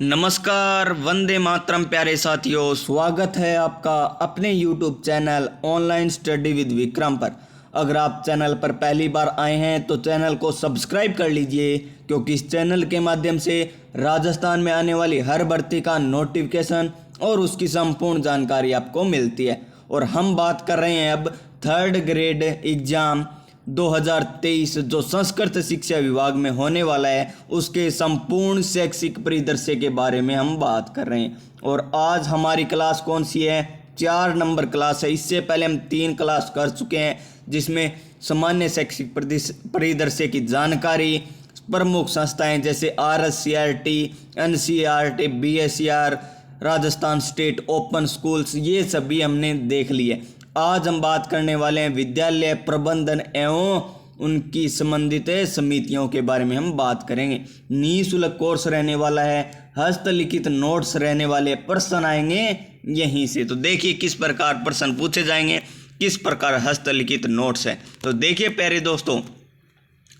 नमस्कार, वंदे मातरम प्यारे साथियों। स्वागत है आपका अपने YouTube channel online study with Vikram पर। अगर आप चैनल पर पहली बार आए हैं तो चैनल को सब्सक्राइब कर लीजिए, क्योंकि इस चैनल के माध्यम से राजस्थान में आने वाली हर भर्ती का नोटिफिकेशन और उसकी संपूर्ण जानकारी आपको मिलती है। और हम बात कर रहे हैं अब थर्ड ग्रेड एग्जाम 2023 जो संस्कृत शिक्षा विभाग में होने वाला है, उसके संपूर्ण शैक्षिक परिदृश्य के बारे में हम बात कर रहे हैं। और आज हमारी क्लास कौन सी है? 4 नंबर क्लास है। इससे पहले हम 3 क्लास कर चुके हैं, जिसमें सामान्य शैक्षिक परिदृश्य की जानकारी, प्रमुख संस्थाएं जैसे RSCRT, NCERT, BSER, Rajasthan state open schools, ये सभी हमने देख लिए। आज हम बात करने वाले हैं विद्यालय प्रबंधन एवं उनकी संबंधित समितियों के बारे में हम बात करेंगे। निःशुल्क कोर्स रहने वाला है, हस्तलिखित नोट्स रहने वाले, प्रश्न आएंगे यहीं से। तो देखिए किस प्रकार प्रश्न पूछे जाएंगे, किस प्रकार हस्तलिखित नोट्स हैं। तो देखिए प्यारे दोस्तों,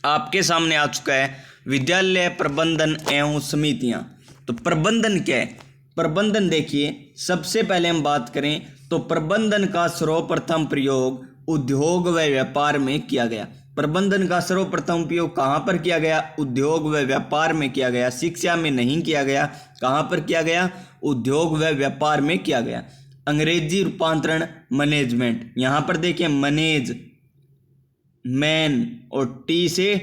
आपके सामने आ चुका है विद्यालय प्रबंधन एवं समितियां। तो प्रबंधन क्या है? प्रबंधन देखिए, सबसे पहले हम बात करें तो प्रबंधन का सर्वप्रथम प्रयोग उद्योग व व्यापार में किया गया। प्रबंधन का सर्वप्रथम उपयोग कहाँ पर किया गया? उद्योग व व्यापार में किया गया, शिक्षा में नहीं किया गया। कहाँ पर किया गया? उद्योग व व्यापार में किया गया। अंग्रेजी रूपांतरण मैनेजमेंट, यहाँ पर देखिए मैनेज, मैन और टी से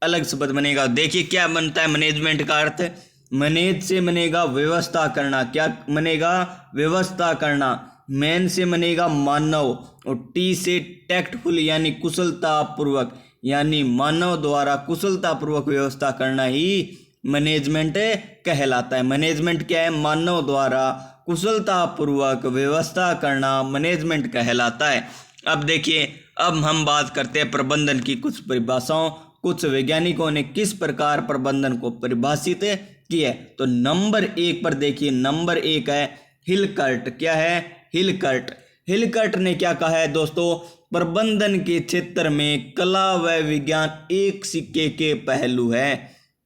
अलग शब्द बनेगा। देखिए क्या बनता है मैनेजमेंट का अर्थ? मैनेज से बनेगा व्यवस्था करना। क्या बनेगा? व्यवस्था करना। मैन से बनेगा मानव, और टी से टैक्टफुल यानी कुशलता पूर्वक, यानी मानव द्वारा कुशलता पूर्वक व्यवस्था करना ही मैनेजमेंट कहलाता है। मैनेजमेंट क्या है? मानव द्वारा कुशलता पूर्वक व्यवस्था करना मैनेजमेंट कहलाता है। अब देखिए, अब हम बात करते हैं प्रबंधन की कुछ परिभाषाओं। कुछ वैज्ञानिकों ने किस प्रकार प्रबंधन को परिभाषित किया है। तो नंबर 1 पर देखिए, नंबर 1 है हिलकर्ट। क्या है? हिलकर्ट। हिलकर्ट ने क्या कहा है दोस्तों? प्रबंधन के क्षेत्र में कला व विज्ञान एक सिक्के के पहलू है।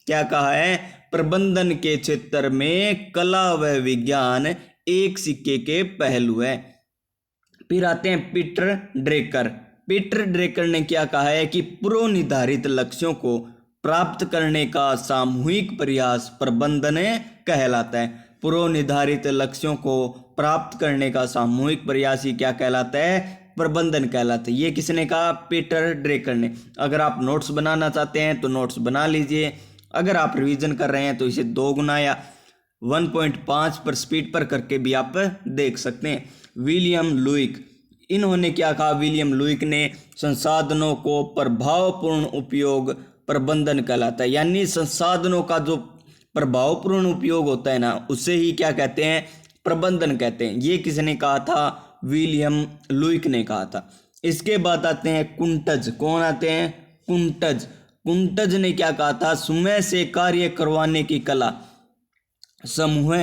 क्या कहा है? प्रबंधन के क्षेत्र में कला व विज्ञान एक सिक्के के पहलू है। फिर आते हैं पीटर ड्रेकर। पीटर ड्रेकर ने क्या कहा है कि पूर्व निर्धारित लक्ष्यों को प्राप्त करने का सामूहिक प्रयास प्रबंधन कहलाता है। पूर्व निर्धारित लक्ष्यों को प्राप्त करने का सामूहिक प्रयास ही क्या कहलाता है? प्रबंधन कहलाता है। ये किसने कहा? पीटर ड्रेकर ने। अगर आप नोट्स बनाना चाहते हैं तो नोट्स बना लीजिए। अगर आप रिवीजन कर रहे हैं तो इसे 2 गुना या 1.5 पर स्पीड पर करके भी आप देख सकते हैं। विलियम लुइक, इन्होंने क्या कहा? विलियम लुइक ने संसाधनों को प्रभावपूर्ण उपयोग प्रबंधन कहलाता है। यानी संसाधनों का जो प्रभावपूर्ण उपयोग होता है ना, उसे ही क्या कहते हैं? प्रबंधन कहते हैं। ये किसने कहा था? विलियम लुइक ने कहा था। इसके बाद आते हैं कुंटज। कौन आते हैं? कुंटज। कुंटज ने क्या कहा था? समय से कार्य करवाने की कला, समूह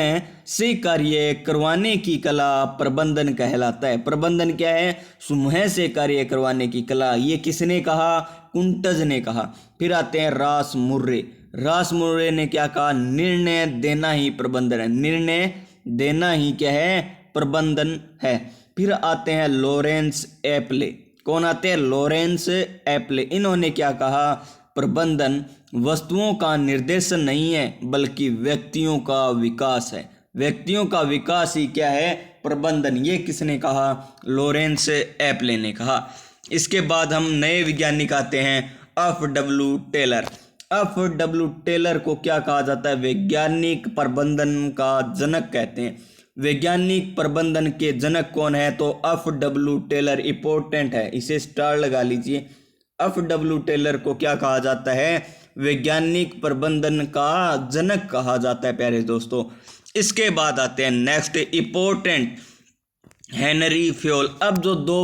से कार्य करवाने की कला प्रबंधन कहलाता है। प्रबंधन क्या है? समूह से कार्य करवाने की कला। ये किसने कहा? कुंटज ने कहा। फिर आते हैं रास मुर्रे। रास मुर्रे ने क्या कहा? निर्णय देना ही प्रबंधन है। निर्णय देना ही क्या है? प्रबंधन है। फिर आते हैं लॉरेंस एप्ले। कौन आते हैं? लॉरेंस एप्ले। इन्होंने क्या कहा? प्रबंधन वस्तुओं का निर्देशन नहीं है, बल्कि व्यक्तियों का विकास है। व्यक्तियों का विकास ही क्या है? प्रबंधन। ये किसने कहा? लॉरेंस एप्ले ने कहा। इसके बाद हम नए वैज्ञानिक आते हैं F.W. टेलर। F.W. टेलर को क्या कहा जाता है? वैज्ञानिक प्रबंधन का जनक कहते हैं। वैज्ञानिक प्रबंधन के जनक कौन है? तो F.W. टेलर इंपॉर्टेंट है, इसे स्टार लगा लीजिए। F.W. टेलर को क्या कहा जाता है? वैज्ञानिक प्रबंधन का जनक कहा जाता है प्यारे दोस्तों। इसके बाद आते हैं नेक्स्ट इंपॉर्टेंट हेनरी फ्योल। अब जो 2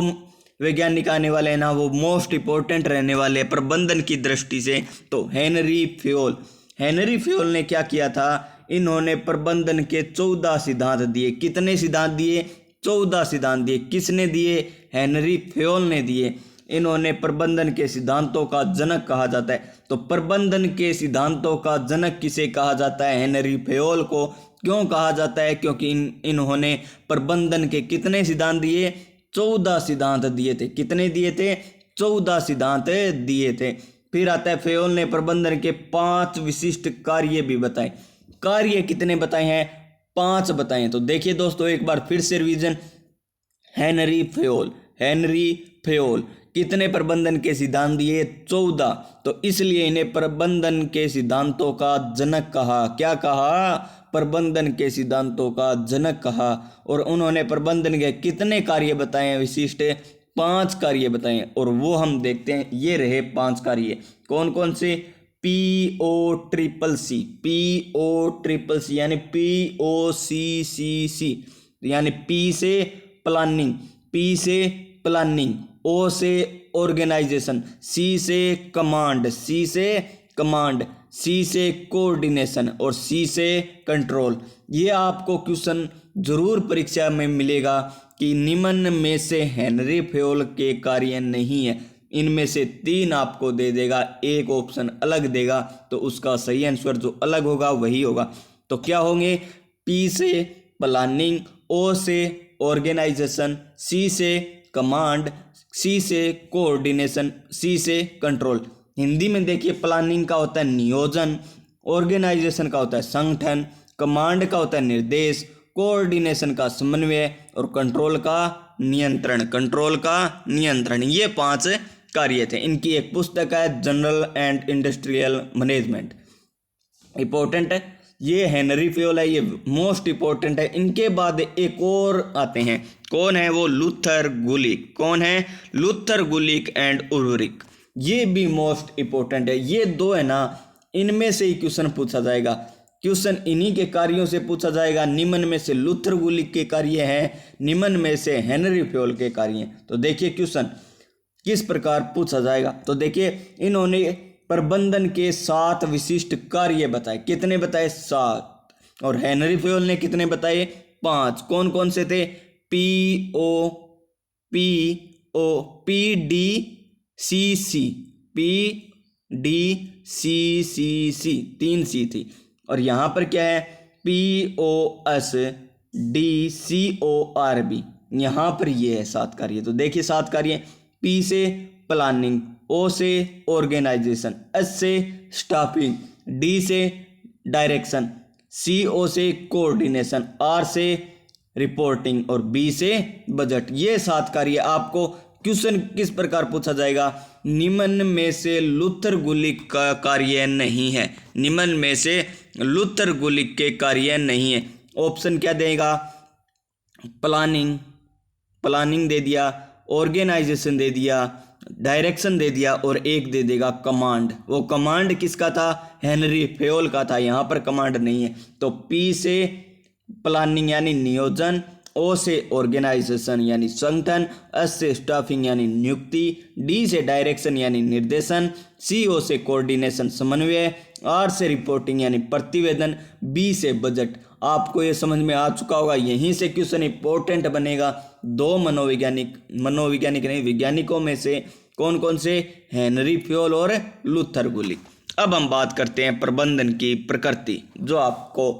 वैज्ञानिक आने वाले हैं ना, वो मोस्ट इंपॉर्टेंट रहने वाले हैं प्रबंधन की दृष्टि से। तो हेनरी फ्योल। हेनरी फ्योल ने क्या किया था? इन्होंने प्रबंधन के 14 सिद्धांत दिए। कितने सिद्धांत दिए? 14 सिद्धांत दिए। किसने दिए? हेनरी फ्योल ने दिए। इन्होंने प्रबंधन के सिद्धांतों का जनक कहा जाता है। तो प्रबंधन के सिद्धांतों का जनक किसे कहा जाता है? हेनरी फेयोल को। क्यों कहा जाता है? क्योंकि इन्होंने प्रबंधन के कितने सिद्धांत दिए? 14 सिद्धांत दिए थे। कितने दिए थे? 14 सिद्धांत दिए थे। फिर आता है फेयोल ने प्रबंधन के 5 विशिष्ट कार्य भी बताए। कार्य कितने बताए हैं? 5 बताए। तो देखिए दोस्तों एक बार फिर से रिवीजन। हेनरी फेयोल कितने प्रबंधन के सिद्धांत दिए? 14। तो इसलिए इन्हें प्रबंधन के सिद्धांतों का जनक कहा। क्या कहा? प्रबंधन के सिद्धांतों का जनक कहा। और उन्होंने प्रबंधन के कितने कार्य बताए हैं? विशिष्ट 5 कार्य बताए हैं। और वो हम देखते हैं, ये रहे 5 कार्य। कौन कौन से? POCCC यानी POCCC यानी P से प्लानिंग, O से ऑर्गेनाइजेशन, C से कमांड, C से कोऑर्डिनेशन और C से कंट्रोल। ये आपको क्वेश्चन जरूर परीक्षा में मिलेगा कि निम्न में से हेनरी फेयोल के कार्य नहीं है। इनमें से 3 आपको दे देगा, एक ऑप्शन अलग देगा, तो उसका सही आंसर जो अलग होगा वही होगा। तो क्या होंगे? P से प्लानिंग, O से ऑर्गेनाइजेशन, C से कमांड, C से कोऑर्डिनेशन, C से कंट्रोल। हिंदी में देखिए प्लानिंग का होता है नियोजन, ऑर्गेनाइजेशन का होता है संगठन, कमांड का होता है निर्देश, कोऑर्डिनेशन का समन्वय और कंट्रोल का नियंत्रण। ये 5 कार्य थे। इनकी एक पुस्तक है general and industrial management, important है। ये हेनरी फेयोल है, ये मोस्ट इंपॉर्टेंट है। इनके बाद एक और आते हैं, कौन है वो? Luther Gulick. कौन है? Luther Gulick and Ulrich. ये भी मोस्ट इंपॉर्टेंट है। ये 2 है ना, इनमें से ही क्वेश्चन पूछा जाएगा। क्वेश्चन इन्हीं के कार्यों से पूछा जाएगा। निम्न में से लूथर गुलिक के कार्य हैं, निम्न में से हेनरी फेयोल के कार्य हैं। तो देखिए क्वेश्चन किस प्रकार पूछा जाएगा। तो देखिए इन्होंने प्रबंधन के 7 विशिष्ट कार्य बताए। कितने बताए? 7। और हेनरी फेयोल ने कितने बताए? 5। कौन कौन से थे? PDCC 3 C थी। और यहाँ पर क्या है? POSDCORB। यहाँ पर ये है 7 कार्य। तो देखिए 7 कार्य। P से प्लानिंग, O से ऑर्गेनाइजेशन, S से स्टाफिंग, D से डायरेक्शन, CO से कोऑर्डिनेशन, R से रिपोर्टिंग और B से बजट। ये 7 कार्य आपको क्वेश्चन किस प्रकार पूछा जाएगा? निम्न में से लूथर गुलिक का कार्य नहीं है। निम्न में से लूथर गुलिक के कार्य नहीं है। ऑप्शन क्या देगा? प्लानिंग दे दिया, ऑर्गेनाइजेशन दे दिया, डायरेक्शन दे दिया और एक दे देगा कमांड। वो कमांड किसका था? हेनरी फेयोल का था। यहाँ पर कमांड नहीं है। तो P से प्लानिंग यानी नियोजन, O से ऑर्गेनाइजेशन यानी संगठन, S से स्टाफिंग यानी नियुक्ति, D से डायरेक्शन यानी निर्देशन, CO से कोऑर्डिनेशन समन्वय, R से रिपोर्टिंग यानी प्रतिवेदन, B से बजट। आपको ये समझ में आ चुका होगा। यहीं से क्वेश्चन इंपॉर्टेंट बनेगा। 2 मनोवैज्ञानिक नहीं, वैज्ञानिकों में से कौन कौन से? हेनरी फेयोल और लूथर गुलिक। अब हम बात करते हैं प्रबंधन की प्रकृति, जो आपको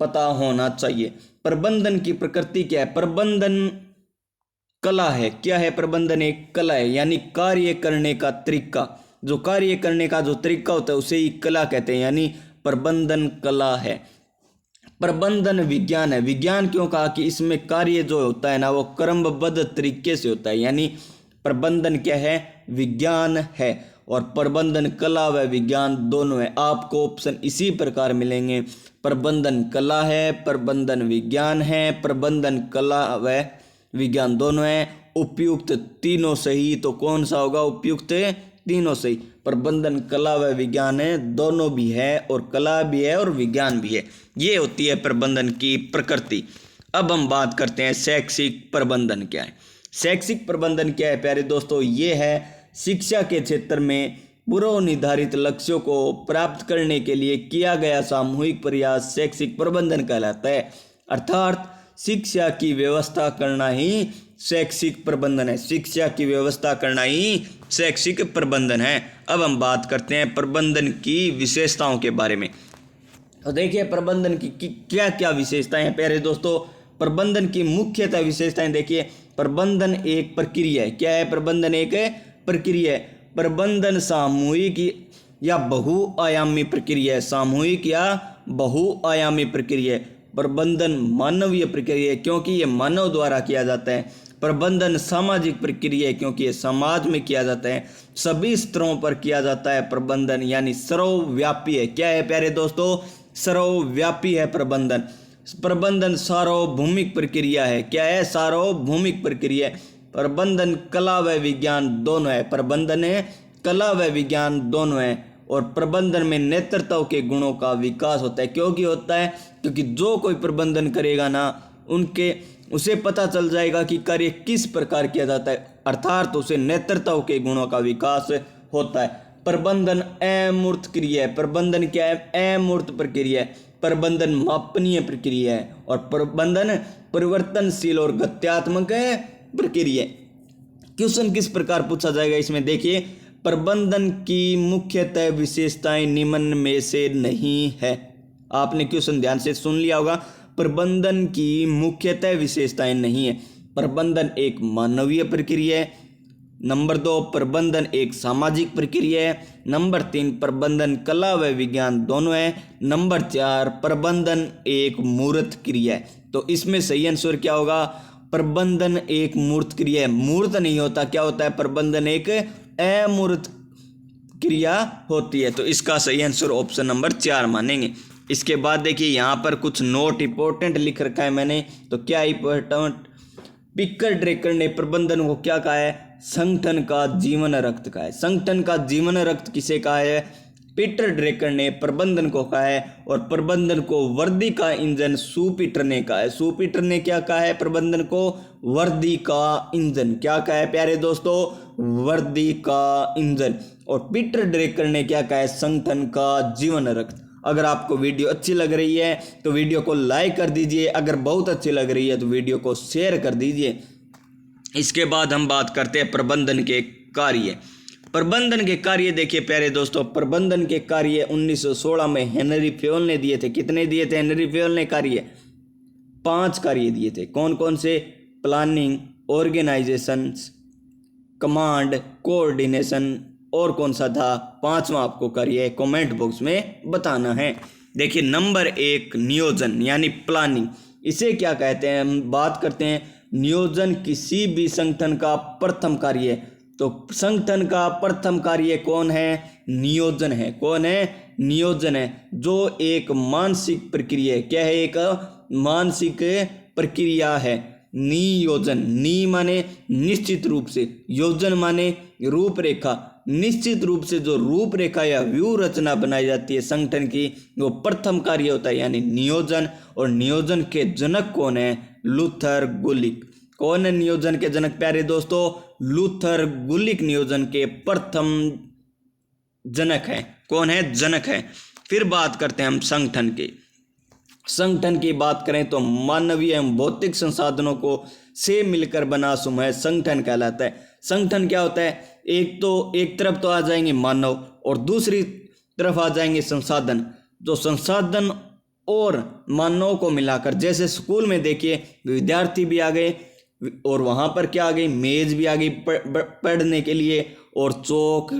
पता होना चाहिए। प्रबंधन की प्रकृति क्या है? प्रबंधन कला है। क्या है? प्रबंधन एक कला है, यानी कार्य करने का तरीका। जो कार्य करने का जो तरीका होता है उसे ही कला कहते हैं, यानी प्रबंधन कला है। प्रबंधन विज्ञान है। विज्ञान क्यों कहा? कि इसमें कार्य जो होता है ना वो क्रमबद्ध तरीके से होता है, यानी प्रबंधन क्या है? विज्ञान है। और प्रबंधन कला व विज्ञान दोनों है। आपको ऑप्शन इसी प्रकार मिलेंगे। प्रबंधन कला है, प्रबंधन विज्ञान है, प्रबंधन कला व विज्ञान दोनों है। उपयुक्त तीनों सही। तो कौन सा होगा? उपयुक्त तीनों सही। प्रबंधन कला व विज्ञान है, दोनों भी है, और कला भी है और विज्ञान भी है। ये होती है प्रबंधन की प्रकृति। अब हम बात करते हैं शैक्षिक प्रबंधन क्या है। शैक्षिक प्रबंधन क्या है प्यारे दोस्तों? ये है शिक्षा के क्षेत्र में पूर्व निर्धारित लक्ष्यों को प्राप्त करने के लिए किया गया सामूहिक प्रयास शैक्षिक प्रबंधन कहलाता है। अर्थात शिक्षा की व्यवस्था करना ही शैक्षिक प्रबंधन है। शिक्षा की व्यवस्था करना ही शैक्षिक प्रबंधन है। अब हम बात करते हैं प्रबंधन की विशेषताओं के बारे में। तो देखिए प्रबंधन की क्या क्या विशेषताएं हैं प्यारे दोस्तों। प्रबंधन की मुख्यतः विशेषताएं देखिए, प्रबंधन एक प्रक्रिया है। क्या है? प्रबंधन एक प्रक्रिया है। प्रबंधन सामूहिक या बहुआयामी प्रक्रिया है। सामूहिक या बहुआयामी प्रक्रिया है। प्रबंधन मानवीय प्रक्रिया है क्योंकि ये मानव द्वारा किया जाता है। प्रबंधन सामाजिक प्रक्रिया है क्योंकि ये समाज में किया जाता है। सभी स्तरों पर किया जाता है प्रबंधन, यानी सर्वव्यापी है। क्या है प्यारे दोस्तों? सर्वव्यापी है प्रबंधन। प्रबंधन सार्वभौमिक प्रक्रिया है। क्या है? सार्वभौमिक प्रक्रिया। प्रबंधन कला व विज्ञान दोनों है। प्रबंधन है कला व विज्ञान दोनों है। और प्रबंधन में नेतृत्व के गुणों का विकास होता है। क्योंकि होता है क्योंकि जो कोई प्रबंधन करेगा ना, उसे पता चल जाएगा कि कार्य किस प्रकार किया जाता है, अर्थात उसे नेतृत्व के गुणों का विकास होता है। प्रबंधन अमूर्त क्रिया है। प्रबंधन क्या है? अमूर्त प्रक्रिया है। प्रबंधन मापनीय प्रक्रिया है। और प्रबंधन परिवर्तनशील और गत्यात्मक प्रक्रिया है। क्वेश्चन किस प्रकार पूछा जाएगा इसमें देखिए, प्रबंधन की मुख्यतः विशेषताएं निम्न में से नहीं है। आपने क्वेश्चन ध्यान से सुन लिया होगा। प्रबंधन की मुख्यतः विशेषताएं नहीं है। प्रबंधन एक मानवीय प्रक्रिया है। नंबर 2, प्रबंधन एक सामाजिक प्रक्रिया है। नंबर 3, प्रबंधन कला व विज्ञान दोनों है। नंबर 4, प्रबंधन एक मूर्त क्रिया है। तो इसमें सही आंसर क्या होगा? प्रबंधन एक मूर्त क्रिया है। मूर्त नहीं होता, क्या होता है? प्रबंधन एक अमूर्त क्रिया होती है। तो इसका सही आंसर ऑप्शन नंबर 4 मानेंगे। इसके बाद देखिए यहाँ पर कुछ नोट इंपॉर्टेंट लिख रखा है मैंने। तो क्या इंपॉर्टेंट? पिकर ड्रेकर ने प्रबंधन को क्या कहा है? संगठन का जीवन रक्त कहा है। संगठन का जीवन रक्त किसे कहा है? पीटर ड्रेकर ने प्रबंधन को कहा है। और प्रबंधन को वर्दी का इंजन सुपीटर ने कहा है। सुपीटर ने क्या कहा है? प्रबंधन को वर्दी का इंजन। क्या कहा है प्यारे दोस्तों? वर्दी का इंजन। और पीटर ड्रेकर ने क्या कहा है? संगठन का जीवन रक्त। अगर आपको वीडियो अच्छी लग रही है तो वीडियो को लाइक कर दीजिए। अगर बहुत अच्छी लग रही है तो वीडियो को शेयर कर दीजिए। इसके बाद हम बात करते हैं प्रबंधन के कार्य। प्रबंधन के कार्य देखिए प्यारे दोस्तों, प्रबंधन के कार्य 1916 में हेनरी फेयल ने दिए थे। कितने दिए थे हेनरी फेयल ने कार्य? 5 कार्य दिए थे। कौन कौन से? प्लानिंग, ऑर्गेनाइजेशन, कमांड, कोऑर्डिनेशन, और कौन सा था? 5वां आपको कार्य कमेंट बॉक्स में बताना है। देखिए नंबर 1, नियोजन यानी प्लानिंग। इसे क्या कहते हैं? हम बात करते हैं नियोजन किसी भी संगठन का प्रथम कार्य है। तो संगठन का प्रथम कार्य कौन है? नियोजन है। कौन है? नियोजन है, जो एक मानसिक प्रक्रिया है। क्या है? एक मानसिक प्रक्रिया है। नियोजन, नी माने निश्चित रूप से, योजन माने रूपरेखा। निश्चित रूप से जो रूपरेखा या व्यू रचना बनाई जाती है संगठन की, वो प्रथम कार्य होता है, यानी नियोजन। और नियोजन के जनक कौन है? Luther Gulick. कौन है नियोजन के जनक प्यारे दोस्तों? लूथर गुलिक नियोजन के प्रथम जनक है। कौन है? जनक है। फिर बात करते हैं हम संगठन की। संगठन की बात करें तो मानवीय एवं भौतिक संसाधनों को से मिलकर बना समूह संगठन कहलाता है। संगठन क्या होता है? एक तरफ तो आ जाएंगे मानव और दूसरी तरफ आ जाएंगे संसाधन। जो संसाधन और मानव को मिलाकर, जैसे स्कूल में देखिए विद्यार्थी भी आ गए और वहाँ पर क्या आ गई? मेज भी आ गई पढ़ने के लिए, और चौक,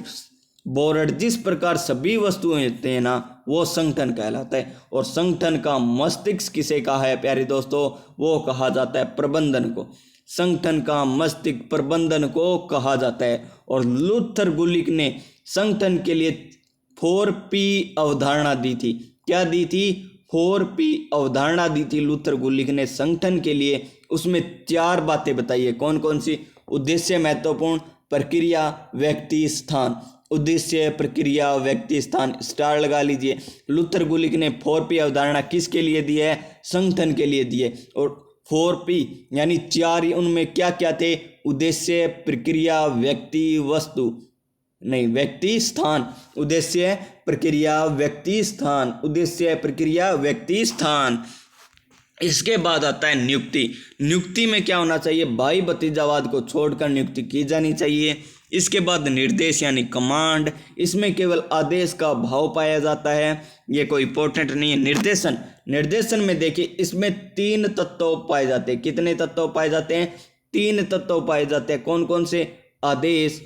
बोर्ड, जिस प्रकार सभी वस्तुएं होते हैं ना, वो संगठन कहलाता है। और संगठन का मस्तिष्क किसे कहा है प्यारे दोस्तों? वो कहा जाता है प्रबंधन को। संगठन का मस्तिष्क प्रबंधन को कहा जाता है। और लूथर गुलिक ने संगठन के लिए 4P अवधारणा दी थी। क्या दी थी? 4P अवधारणा दी थी लूथर गुलिक ने संगठन के लिए। उसमें 4 बातें बताई है। कौन कौन सी? उद्देश्य, महत्वपूर्ण, प्रक्रिया, व्यक्ति, स्थान। उद्देश्य, प्रक्रिया, व्यक्ति, स्थान, स्टार लगा लीजिए। लूथर गुलिक ने 4P अवधारणा किसके लिए दी है? संगठन के लिए दी है। और 4P यानी 4, उनमें क्या क्या थे? उद्देश्य, प्रक्रिया, व्यक्ति, वस्तु, नहीं, व्यक्ति, स्थान। उद्देश्य, प्रक्रिया, व्यक्ति, स्थान। उद्देश्य, प्रक्रिया, व्यक्ति, स्थान। इसके बाद आता है नियुक्ति। नियुक्ति में क्या होना चाहिए, भाई भतीजावाद को छोड़कर नियुक्ति की जानी चाहिए। इसके बाद निर्देश यानी कमांड, इसमें केवल आदेश का भाव पाया जाता है, ये कोई इंपॉर्टेंट नहीं है। निर्देशन, निर्देशन में देखिए इसमें 3 तत्व पाए जाते हैं। कितने तत्व पाए जाते हैं, 3 तत्व पाए जाते हैं। कौन कौन से, आदेश,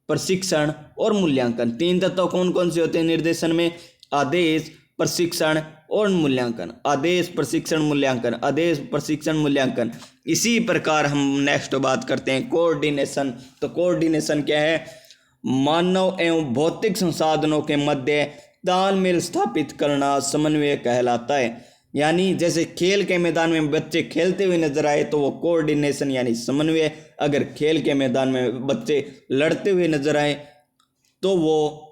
प्रशिक्षण और मूल्यांकन। 3 तत्व कौन कौन से होते हैं निर्देशन में, आदेश, प्रशिक्षण और मूल्यांकन। आदेश, प्रशिक्षण, मूल्यांकन, आदेश, प्रशिक्षण, मूल्यांकन। इसी प्रकार हम नेक्स्ट बात करते हैं कोऑर्डिनेशन। तो कोऑर्डिनेशन क्या है, मानव एवं भौतिक संसाधनों के मध्य तालमेल स्थापित करना समन्वय कहलाता है। यानी जैसे खेल के मैदान में बच्चे खेलते हुए नजर आए तो वो कोऑर्डिनेशन यानी समन्वय। अगर खेल के मैदान में बच्चे लड़ते हुए नजर आए तो वो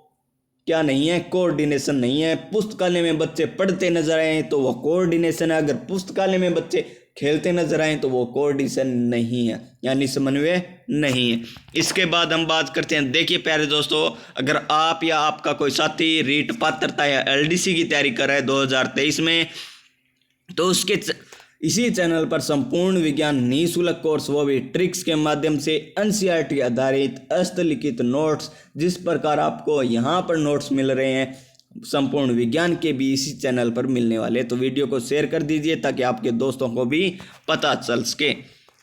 क्या नहीं है, कोऑर्डिनेशन नहीं है। पुस्तकालय में बच्चे पढ़ते नजर आए तो वो कोऑर्डिनेशन है। अगर पुस्तकालय में बच्चे खेलते नजर आए तो वो कोऑर्डिनेशन नहीं है, यानी समन्वय नहीं है। इसके बाद हम बात करते हैं, देखिए प्यारे दोस्तों, अगर आप या आपका कोई साथी रीट पात्रता या एलडीसी की तैयारी कर रहा है 2023 में, तो उसके इसी चैनल पर संपूर्ण विज्ञान निःशुल्क कोर्स, वो भी ट्रिक्स के माध्यम से एनसीईआरटी आधारित हस्तलिखित नोट्स, जिस प्रकार आपको यहाँ पर नोट्स मिल रहे हैं संपूर्ण विज्ञान के भी इसी चैनल पर मिलने वाले। तो वीडियो को शेयर कर दीजिए ताकि आपके दोस्तों को भी पता चल सके।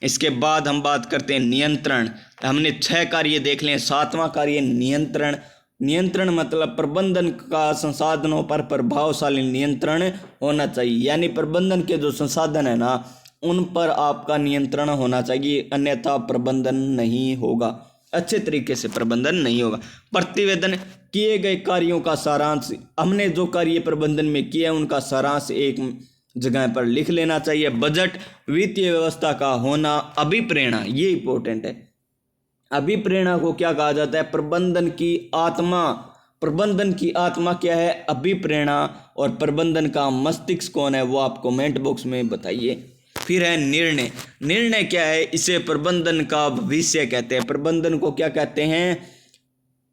इसके बाद हम बात करते हैं नियंत्रण। हमने 6 कार्य देख लिए। 7वां कार्य नियंत्रण। नियंत्रण मतलब प्रबंधन का संसाधनों पर प्रभावशाली नियंत्रण होना चाहिए, यानी प्रबंधन के जो संसाधन है ना उन पर आपका नियंत्रण होना चाहिए, अन्यथा प्रबंधन नहीं होगा, अच्छे तरीके से प्रबंधन नहीं होगा। प्रतिवेदन, किए गए कार्यों का सारांश, हमने जो कार्य प्रबंधन में किया उनका सारांश एक जगह पर लिख लेना चाहिए। बजट, वित्तीय व्यवस्था का होना। अभिप्रेरणा, ये इंपॉर्टेंट है। अभिप्रेरणा को क्या कहा जाता है, प्रबंधन की आत्मा। प्रबंधन की आत्मा क्या है, अभिप्रेरणा। और प्रबंधन का मस्तिष्क कौन है वो आप कमेंट बॉक्स में बताइए। फिर है निर्णय। निर्णय क्या है, इसे प्रबंधन का भविष्य कहते हैं। प्रबंधन को क्या कहते हैं,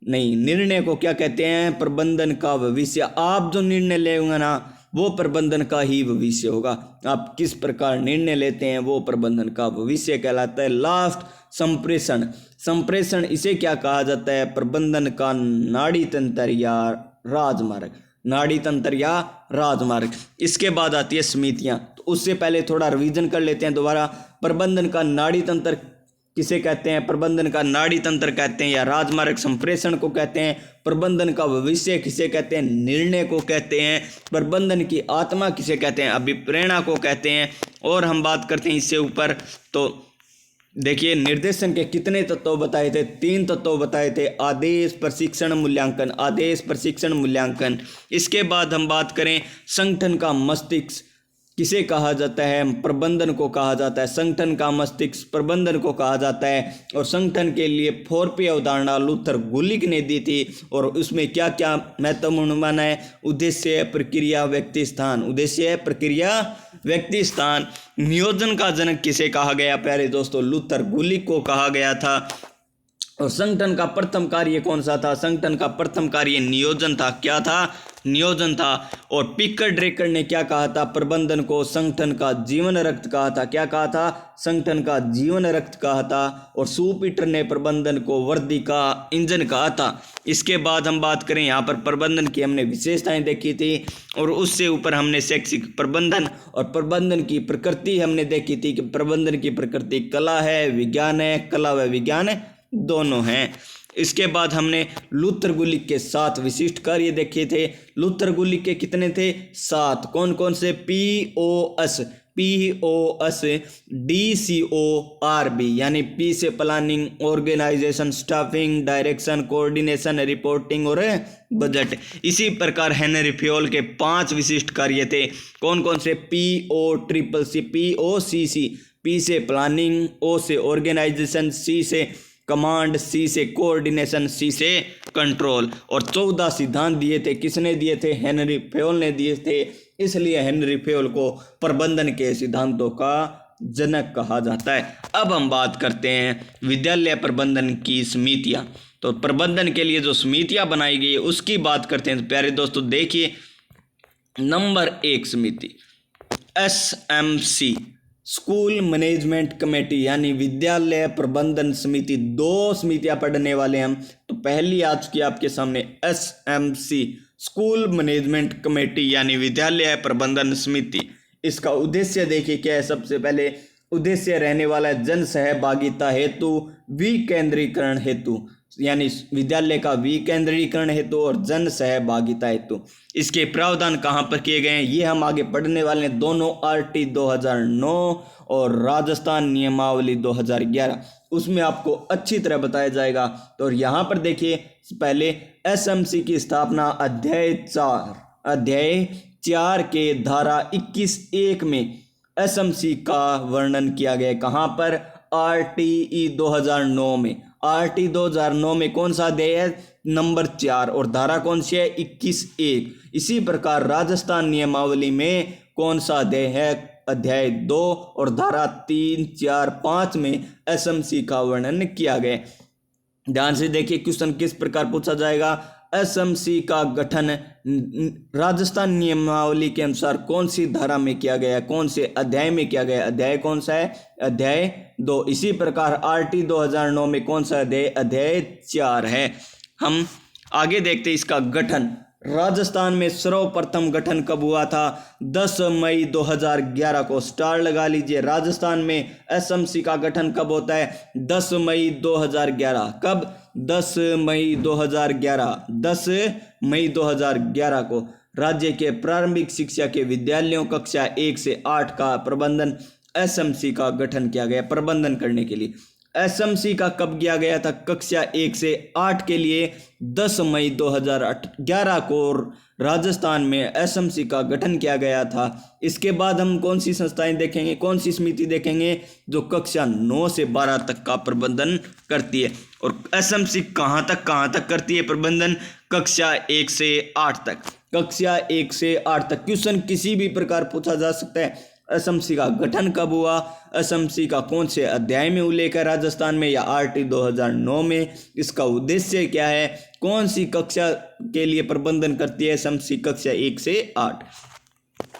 नहीं, निर्णय को क्या कहते हैं, प्रबंधन का भविष्य। आप जो निर्णय लेंगे ना वो प्रबंधन का ही भविष्य होगा। आप किस प्रकार निर्णय लेते हैं वो प्रबंधन का भविष्य कहलाता है। लास्ट, संप्रेषण। संप्रेषण इसे क्या कहा जाता है, प्रबंधन का नाड़ी तंत्र या राजमार्ग। नाड़ी तंत्र या राजमार्ग। इसके बाद आती है समितियां। तो उससे पहले थोड़ा रिवीजन कर लेते हैं दोबारा। प्रबंधन का नाड़ी तंत्र किसे कहते हैं, प्रबंधन का नाड़ी तंत्र कहते हैं या राजमार्ग संप्रेषण को कहते हैं। प्रबंधन का भविष्य किसे कहते हैं, निर्णय को कहते हैं। प्रबंधन की आत्मा किसे कहते हैं, अभिप्रेरणा को कहते हैं। और हम बात करते हैं इससे ऊपर, तो देखिए निर्देशन के कितने तत्व बताए थे, 3 तत्व बताए थे, आदेश, प्रशिक्षण, मूल्यांकन। आदेश, प्रशिक्षण, मूल्यांकन। इसके बाद हम बात करें संगठन का मस्तिष्क किसे कहा जाता है, प्रबंधन को कहा जाता है। संगठन का मस्तिष्क प्रबंधन को कहा जाता है। और संगठन के लिए 4P अवधारणा लूथर गुलिक ने दी थी। और उसमें क्या क्या महत्वपूर्ण माना है, उद्देश्य, प्रक्रिया, व्यक्ति, स्थान। उद्देश्य, प्रक्रिया, व्यक्ति, स्थान। नियोजन का जनक किसे कहा गया प्यारे दोस्तों, लूथर गुलिक को कहा गया था। और संगठन का प्रथम कार्य कौन सा था, संगठन का प्रथम कार्य नियोजन था। क्या था, नियोजन था। और पिकर ड्रेकर ने क्या कहा था, प्रबंधन को संगठन का जीवन रक्त कहा था। क्या कहा था, संगठन का जीवन रक्त कहा था। और सुपीटर ने प्रबंधन को वर्दी का इंजन कहा था। इसके बाद हम बात करें यहाँ पर प्रबंधन की हमने विशेषताएं देखी थी। और उससे ऊपर हमने शैक्षिक प्रबंधन और प्रबंधन की प्रकृति हमने देखी थी कि प्रबंधन की प्रकृति कला है, विज्ञान है। कला व विज्ञान दोनों हैं। इसके बाद हमने लूथर गुलिक के 7 विशिष्ट कार्य देखे थे। लूथर गुलिक के कितने थे, 7। कौन कौन से, POS, DCORB, यानी P से planning, organisation, staffing, direction, coordination, reporting और बजट। इसी प्रकार हेनरी फ्योल के 5 विशिष्ट कार्य थे। कौन कौन से, POCC, P से प्लानिंग, O से ऑर्गेनाइजेशन, C से कमांड, C से कोऑर्डिनेशन, C से कंट्रोल। और 14 सिद्धांत दिए थे। किसने दिए थे, हेनरी फ्योल ने दिए थे। इसलिए हेनरी फ्योल को प्रबंधन के सिद्धांतों का जनक कहा जाता है। अब हम बात करते हैं विद्यालय प्रबंधन की समितियां। तो प्रबंधन के लिए जो समितियां बनाई गई है उसकी बात करते हैं। तो प्यारे दोस्तों देखिए, नंबर 1 समिति SMC स्कूल मैनेजमेंट कमेटी यानी विद्यालय प्रबंधन समिति, दो समितियां पढ़ने वाले हम। तो पहली आ चुकी है आपके सामने SMC स्कूल मैनेजमेंट कमेटी यानी विद्यालय प्रबंधन समिति। इसका उद्देश्य देखिए क्या है। सबसे पहले उद्देश्य रहने वाला है जन सहभागिता हेतु विकेंद्रीकरण हेतु, यानी विद्यालय का विकेंद्रीकरण हेतु और जन सहभागिता हेतु। इसके प्रावधान कहाँ पर किए गए हैं ये हम आगे पढ़ने वाले हैं। दोनों RT 2009 और राजस्थान नियमावली 2011 उसमें आपको अच्छी तरह बताया जाएगा। तो यहाँ पर देखिए पहले SMC की स्थापना अध्याय 4 के धारा 21(1) में SMC का वर्णन किया गया। कहाँ पर? RTE 2009 में। RT 2009 में कौन सा अध्याय है? नंबर 4 और धारा कौन सी है? 21(1). इसी प्रकार राजस्थान नियमावली में कौन सा अध्याय है? अध्याय 2 और धारा 3, 4, 5 में SMC का वर्णन किया गया। ध्यान से देखिए क्वेश्चन किस प्रकार पूछा जाएगा। SMC का गठन राजस्थान नियमावली के अनुसार कौन सी धारा में किया गया, कौन से अध्याय में किया गया? अध्याय कौन सा है? अध्याय 2। इसी प्रकार RT 2009 में कौन सा अध्याय? अध्याय 4 है। हम आगे देखते हैं इसका गठन। राजस्थान में सर्वप्रथम गठन कब हुआ था? 10 मई 2011 को। स्टार लगा लीजिए। राजस्थान में SMC का गठन कब होता है? 10 मई 2011। कब? 10 मई 2011। 10 मई 2011 को राज्य के प्रारंभिक शिक्षा के विद्यालयों कक्षा 1 से 8 का प्रबंधन SMC का गठन किया गया प्रबंधन करने के लिए। SMC का कब किया गया था? कक्षा 1 से 8 के लिए 10 मई 2011 को राजस्थान में SMC का गठन किया गया था। इसके बाद हम कौन सी संस्थाएं देखेंगे, कौन सी समिति देखेंगे? जो कक्षा 9 से 12 तक का प्रबंधन करती है। और SMC कहाँ तक करती है प्रबंधन? कक्षा 1 से 8 तक। कक्षा 1 से 8 तक क्वेश्चन किसी भी प्रकार पूछा जा सकता है। SMC का गठन कब हुआ? SMC का कौन से अध्याय में उल्लेख है राजस्थान में या RT 2009 में? इसका उद्देश्य क्या है? कौन सी कक्षा के लिए प्रबंधन करती है SMC? कक्षा 1 से 8।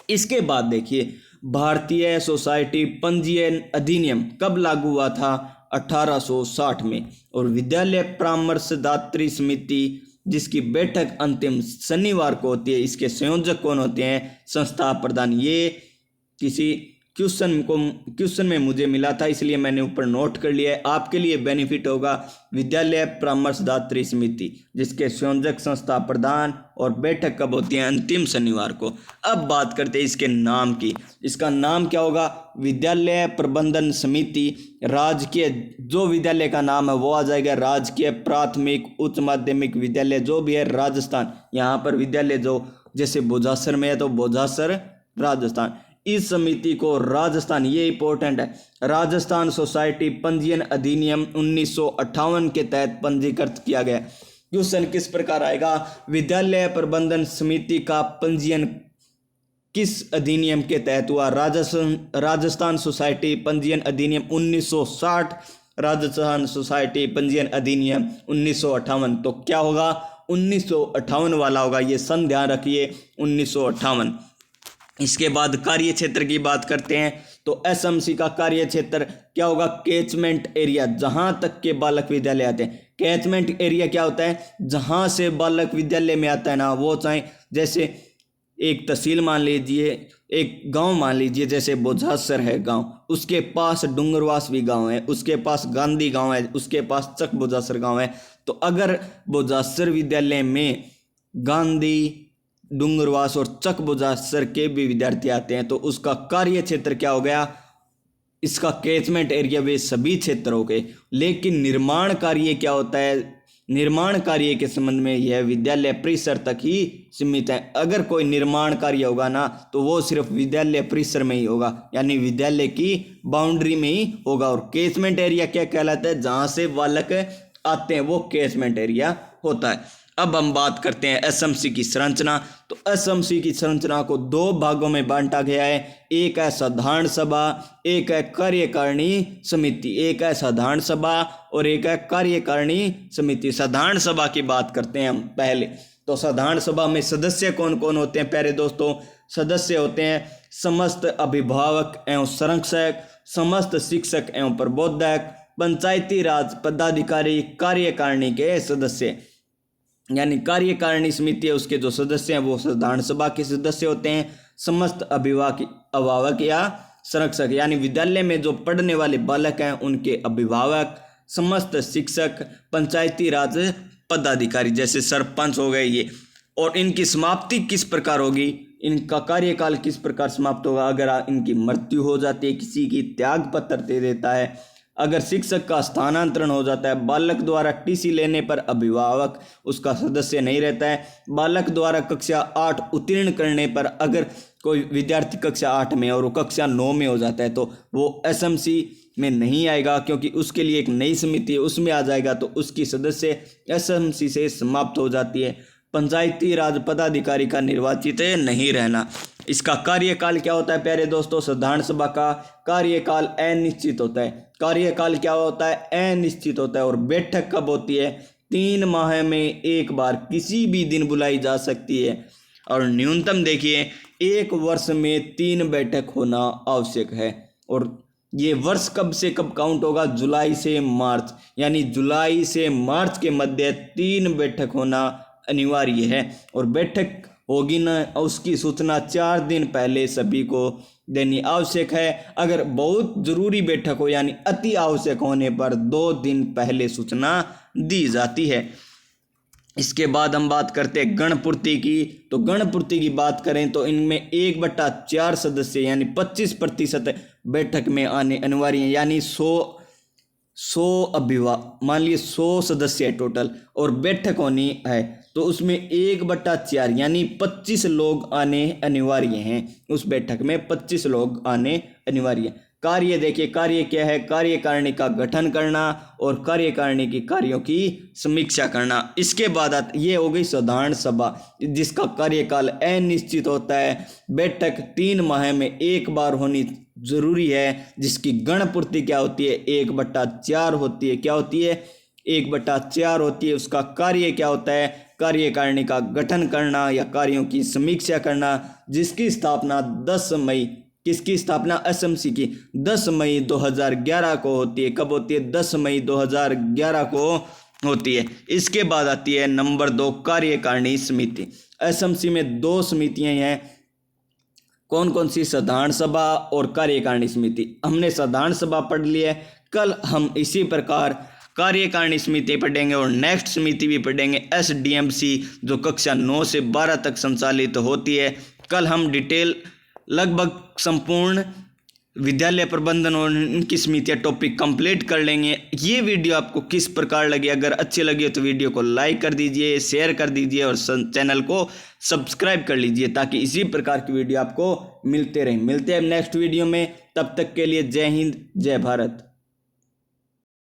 इसके बाद देखिए भारतीय सोसाइटी पंजीयन अधिनियम कब लागू हुआ था? 1860 में। और विद्यालय परामर्शदात्री समिति जिसकी बैठक अंतिम शनिवार को होती है, इसके संयोजक कौन होते हैं? संस्था प्रधान। ये किसी क्वेश्चन में मुझे मिला था इसलिए मैंने ऊपर नोट कर लिया है। आपके लिए बेनिफिट होगा। विद्यालय परामर्शदात्री समिति जिसके संयोजक संस्था प्रधान और बैठक कब होती है? अंतिम शनिवार को। अब बात करते हैं इसके नाम की। इसका नाम क्या होगा? विद्यालय प्रबंधन समिति। राजकीय जो विद्यालय का नाम है वो आ जाएगा राजकीय प्राथमिक उच्च माध्यमिक विद्यालय जो भी है राजस्थान। यहाँ पर विद्यालय जो जैसे बोझासर में है तो बोझासर राजस्थान। इस समिति को राजस्थान, ये इंपॉर्टेंट है, राजस्थान सोसाइटी पंजीयन अधिनियम 1958 के तहत पंजीकृत किया गया। क्वेश्चन किस प्रकार आएगा? विद्यालय प्रबंधन समिति का पंजीयन किस अधिनियम के तहत हुआ? राजस्थान सोसाइटी पंजीयन अधिनियम 1960, राजस्थान सोसाइटी पंजीयन अधिनियम 1958। तो क्या होगा? 1958 वाला होगा। ये सन ध्यान रखिए, 1958। इसके बाद कार्य क्षेत्र की बात करते हैं तो SMC का कार्य क्षेत्र क्या होगा? कैचमेंट एरिया, जहां तक के बालक विद्यालय आते हैं। कैचमेंट एरिया क्या होता है? जहां से बालक विद्यालय में आता है ना, वो चाहे जैसे एक तहसील मान लीजिए, एक गांव मान लीजिए, जैसे बोझासर है गांव, उसके पास डूंगरवास भी गांव है, उसके पास गांधी गांव है, उसके पास चक बोझासर गांव है। तो अगर बोझासर विद्यालय में गांधी, डूंगरवास और चक बोझासर के भी विद्यार्थी आते हैं तो उसका कार्य क्षेत्र क्या हो गया? इसका कैचमेंट एरिया वे सभी क्षेत्र हो गए। लेकिन निर्माण कार्य क्या होता है? निर्माण कार्य के संबंध में यह विद्यालय परिसर तक ही सीमित है। अगर कोई निर्माण कार्य होगा ना तो वो सिर्फ विद्यालय परिसर में ही होगा, यानी विद्यालय की बाउंड्री में ही होगा। और कैचमेंट एरिया क्या कहलाता है? जहां से बालक आते हैं वो कैचमेंट एरिया होता है। अब हम बात करते हैं SMC की संरचना। तो SMC की संरचना को 2 भागों में बांटा गया है। एक है साधारण सभा, एक है कार्यकारिणी समिति। एक है साधारण सभा और एक है कार्यकारिणी समिति। साधारण सभा की बात करते हैं हम पहले। तो साधारण सभा में सदस्य कौन कौन होते हैं? प्यारे दोस्तों, सदस्य होते हैं समस्त अभिभावक एवं संरक्षक, समस्त शिक्षक एवं प्रबोधक, पंचायती राज पदाधिकारी, कार्यकारिणी के सदस्य यानी कार्यकारिणी समिति है उसके जो सदस्य हैं वो साधारण सभा के सदस्य होते हैं। समस्त अभिभावक या संरक्षक यानी विद्यालय में जो पढ़ने वाले बालक हैं उनके अभिभावक, समस्त शिक्षक, पंचायती राज पदाधिकारी जैसे सरपंच हो गए ये। और इनकी समाप्ति किस प्रकार होगी, इनका कार्यकाल किस प्रकार समाप्त होगा, अगर इनकी मृत्यु हो जाती है, किसी की त्याग पत्र दे देता है, अगर शिक्षक का स्थानांतरण हो जाता है, बालक द्वारा टीसी लेने पर अभिभावक उसका सदस्य नहीं रहता है, बालक द्वारा कक्षा 8 उत्तीर्ण करने पर अगर कोई विद्यार्थी कक्षा 8 में और वो कक्षा 9 में हो जाता है तो वो एसएमसी में नहीं आएगा, क्योंकि उसके लिए एक नई समिति है उसमें आ जाएगा तो उसकी सदस्य एसएमसी से समाप्त हो जाती है। पंचायती राज पदाधिकारी का निर्वाचित नहीं रहना। इसका कार्यकाल क्या होता है प्यारे दोस्तों, साधारण सभा का कार्यकाल अनिश्चित होता है। कार्यकाल क्या होता है, अनिश्चित होता है। और बैठक कब होती है, 3 माह में एक बार किसी भी दिन बुलाई जा सकती है। और न्यूनतम देखिए 1 वर्ष में 3 बैठक होना आवश्यक है। और ये वर्ष कब से कब काउंट होगा, जुलाई से मार्च, यानी जुलाई से मार्च के मध्य 3 बैठक होना अनिवार्य है। और बैठक होगी ना उसकी सूचना 4 दिन पहले सभी को देनी आवश्यक है। अगर बहुत जरूरी बैठक हो यानी अति आवश्यक होने पर 2 दिन पहले सूचना दी जाती है। इसके बाद हम बात करते हैं गणपूर्ति की। तो गणपूर्ति की बात करें तो इनमें 1/4 सदस्य यानी 25% बैठक में आने अनिवार्य है। यानी 100 मान लीजिए 100 सदस्य है टोटल और बैठक होनी है तो उसमें 1/4 यानी 25 लोग आने अनिवार्य हैं। उस बैठक में 25 लोग आने अनिवार्य हैं। कार्य देखिए, कार्य क्या है, कार्यकारिणी का गठन करना और कार्यकारिणी की कार्यों की समीक्षा करना। इसके बाद ये हो गई साधारण सभा जिसका कार्यकाल अनिश्चित होता है। बैठक 3 माह में एक बार होनी जरूरी है, जिसकी गणपूर्ति क्या होती है, 1/4 होती है। क्या होती है, 1/4 होती है। उसका कार्य क्या होता है, कार्यकारिणी का गठन करना या कार्यों की समीक्षा करना, जिसकी स्थापना 10 मई, किसकी स्थापना, एसएमसी की 10 मई 2011 को होती है। कब होती है, 10 मई 2011 को होती है। इसके बाद आती है नंबर 2 कार्यकारिणी समिति। एसएमसी में 2 समितियां हैं, कौन कौन सी, साधारण सभा और कार्यकारिणी समिति। हमने साधारण सभा पढ़ ली है, कल हम इसी प्रकार कार्यकारिणी समिति पढ़ेंगे और नेक्स्ट समिति भी पढ़ेंगे एसडीएमसी जो कक्षा 9 से 12 तक संचालित होती है। कल हम डिटेल लगभग संपूर्ण विद्यालय प्रबंधन और इनकी समितियाँ टॉपिक कंप्लीट कर लेंगे। ये वीडियो आपको किस प्रकार लगी, अगर अच्छी लगी तो वीडियो को लाइक कर दीजिए, शेयर कर दीजिए और चैनल को सब्सक्राइब कर लीजिए ताकि इसी प्रकार की वीडियो आपको मिलते हैं नेक्स्ट वीडियो में। तब तक के लिए जय हिंद, जय भारत।